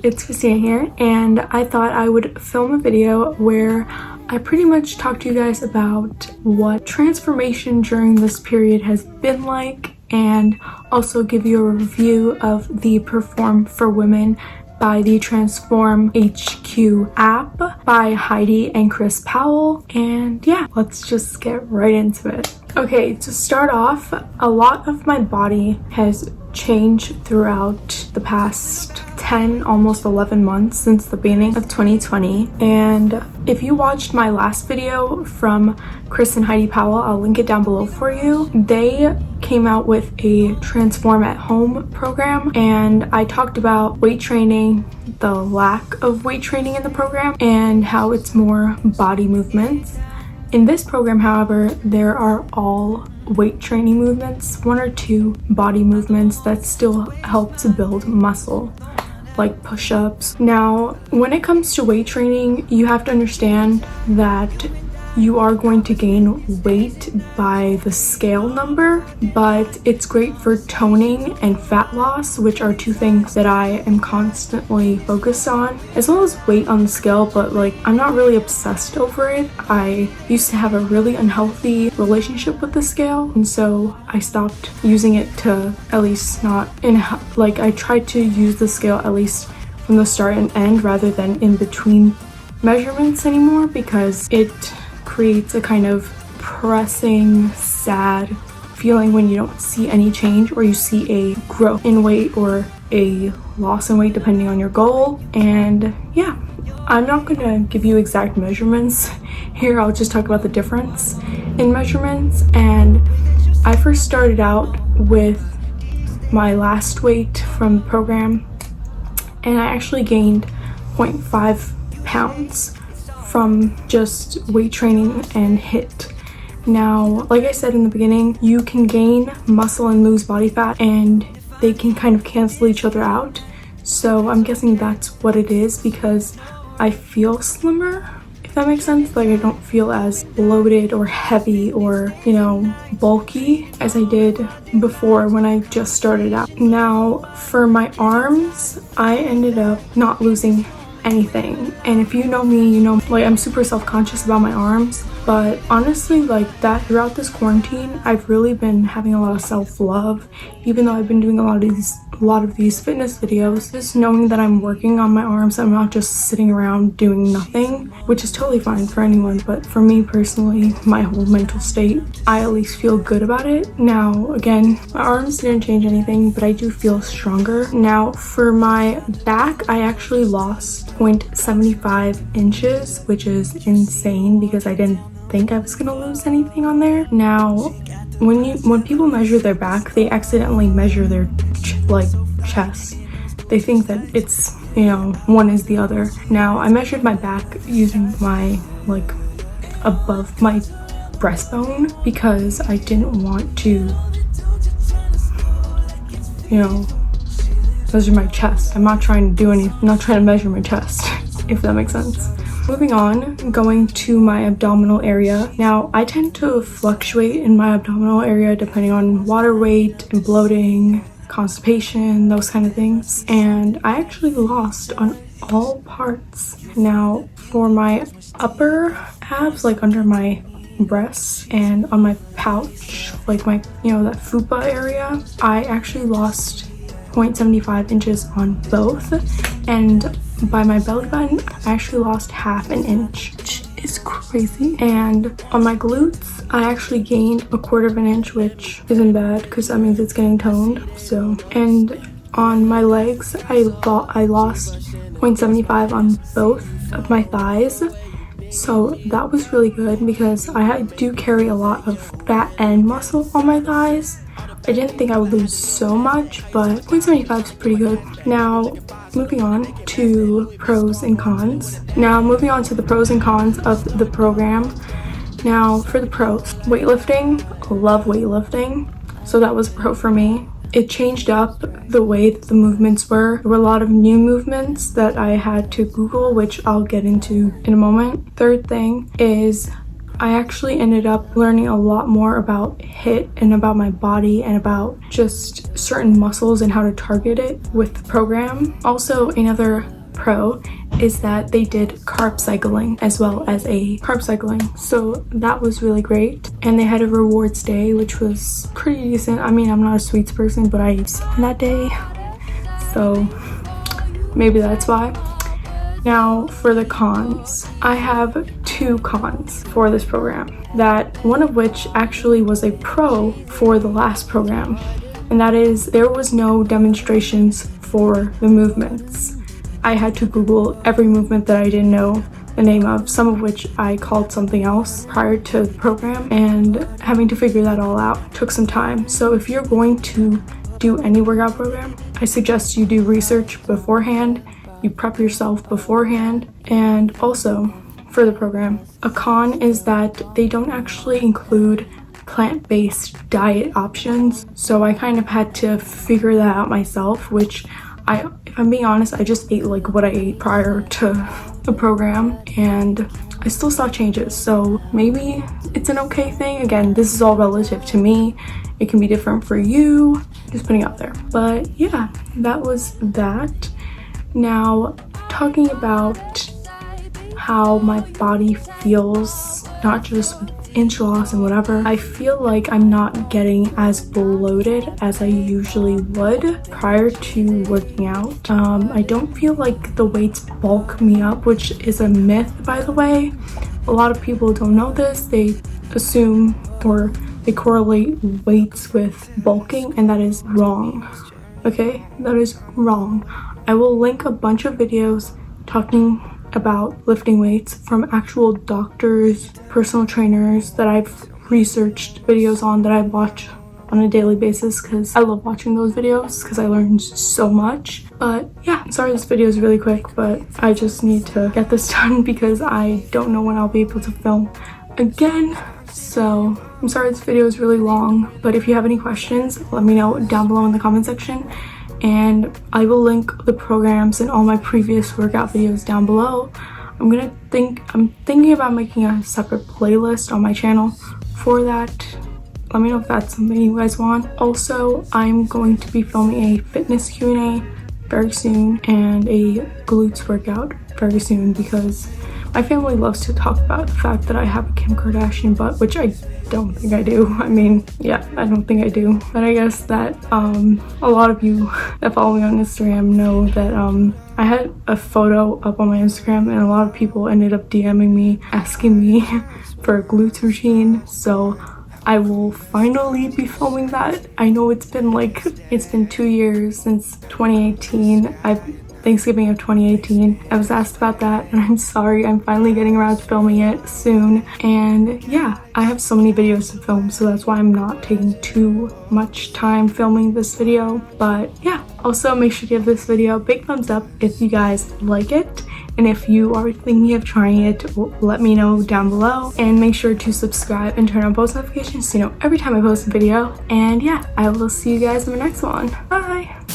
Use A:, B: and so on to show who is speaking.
A: it's Kristina here, and I thought I would film a video where I pretty much talk to you guys about what transformation during this period has been like, and also give you a review of the Perform for Women by the Transform HQ app by Heidi and Chris Powell. And yeah, let's just get right into it. Okay, to start off, a lot of my body has changed throughout the past 10, almost 11 months since the beginning of 2020. And if you watched my last video from Chris and Heidi Powell, I'll link it down below for you. They came out with a Transform at Home program, and I talked about weight training, the lack of weight training in the program, and how it's more body movements. In this program, however, there are all weight training movements, 1 or 2 body movements that still help to build muscle, like push-ups. Now, when it comes to weight training, you have to understand that you are going to gain weight by the scale number, but it's great for toning and fat loss, which are 2 things that I am constantly focused on, as well as weight on the scale. But like, I'm not really obsessed over it. I used to have a really unhealthy relationship with the scale, and so I stopped using it to, at least not in, like, I tried to use the scale at least from the start and end rather than in between measurements anymore, because it creates a kind of pressing, sad feeling when you don't see any change, or you see a growth in weight or a loss in weight depending on your goal. And yeah, I'm not gonna give you exact measurements here. I'll just talk about the difference in measurements. And I first started out with my last weight from the program, and I actually gained 0.5 pounds from just weight training and HIIT. Now, like I said in the beginning, you can gain muscle and lose body fat, and they can kind of cancel each other out. So I'm guessing that's what it is, because I feel slimmer, if that makes sense. Like, I don't feel as bloated or heavy or, you know, bulky as I did before when I just started out. Now, for my arms, I ended up not losing anything. And if you know me, you know, like, I'm super self-conscious about my arms, but honestly, like, that throughout this quarantine, I've really been having a lot of self-love, even though I've been doing a lot of these fitness videos. Just knowing that I'm working on my arms, I'm not just sitting around doing nothing, which is totally fine for anyone, but for me personally, my whole mental state, I at least feel good about it. Now, again, my arms didn't change anything, but I do feel stronger. Now, for my back, I actually lost 0.75 inches, which is insane because I didn't think I was gonna lose anything on there. Now, when people measure their back, they accidentally measure their chest. They think that it's, you know, one is the other. Now, I measured my back using my, like, above my breastbone, because I didn't want to, you know, measure my chest. I'm not trying to measure my chest, if that makes sense. Moving on, going to my abdominal area. Now, I tend to fluctuate in my abdominal area depending on water weight and bloating, constipation, those kind of things. And I actually lost on all parts. Now, for my upper abs, like under my breasts and on my pouch, like my, you know, that fupa area, I actually lost 0.75 inches on both, and by my belly button, I actually lost half an inch, which is crazy. And on my glutes, I actually gained 1/4 inch, which isn't bad because that means it's getting toned. So, and on my legs, I lost 0.75 on both of my thighs. So that was really good because I do carry a lot of fat and muscle on my thighs. I didn't think I would lose so much, but 0.75 is pretty good. Now, moving on to pros and cons. Now, moving on to the pros and cons of the program. Now, for the pros, weightlifting. I love weightlifting, so that was a pro for me. It changed up the way that the movements were. There were a lot of new movements that I had to Google, which I'll get into in a moment. Third thing is I actually ended up learning a lot more about HIIT and about my body and about just certain muscles and how to target it with the program. Also, another pro is that they did carb cycling as well as a carb cycling, so that was really great. And they had a rewards day, which was pretty decent. I mean, I'm not a sweets person, but I ate on that day, so maybe that's why. Now for the cons, I have 2 cons for this program, that one of which actually was a pro for the last program, and that is there was no demonstrations for the movements. I had to Google every movement that I didn't know the name of, some of which I called something else prior to the program, and having to figure that all out took some time. So if you're going to do any workout program, I suggest you do research beforehand, you prep yourself beforehand. And also for the program, a con is that they don't actually include plant-based diet options, so I kind of had to figure that out myself, which if I'm being honest, I just ate like what I ate prior to the program, and I still saw changes, so maybe it's an okay thing. Again, this is all relative to me. It can be different for you, just putting it out there. But yeah, that was that. Now, talking about how my body feels, not just with inch loss and whatever, I feel like I'm not getting as bloated as I usually would prior to working out. I don't feel like the weights bulk me up, which is a myth, by the way. A lot of people don't know this. They assume or they correlate weights with bulking, and that is wrong. Okay, that is wrong. I will link a bunch of videos talking about lifting weights from actual doctors, personal trainers that I've researched videos on, that I watch on a daily basis, because I love watching those videos because I learned so much. But yeah, I'm sorry this video is really quick, but I just need to get this done because I don't know when I'll be able to film again. So I'm sorry this video is really long, but if you have any questions, let me know down below in the comment section. And I will link the programs and all my previous workout videos down below. I'm thinking about making a separate playlist on my channel for that. Let me know if that's something you guys want. Also, I'm going to be filming a fitness Q&A very soon and a glutes workout very soon, because my family loves to talk about the fact that I have a Kim Kardashian butt, which I don't think I do. I mean, yeah, I don't think I do. But I guess that a lot of you that follow me on Instagram know that I had a photo up on my Instagram, and a lot of people ended up DMing me, asking me for a glutes routine. So I will finally be filming that. I know it's been 2 years since 2018. Thanksgiving of 2018. I was asked about that, and I'm sorry, I'm finally getting around to filming it soon. And yeah, I have so many videos to film, so that's why I'm not taking too much time filming this video. But yeah, also make sure to give this video a big thumbs up if you guys like it. And if you are thinking of trying it, let me know down below. And make sure to subscribe and turn on post notifications so you know every time I post a video. And yeah, I will see you guys in the next one. Bye!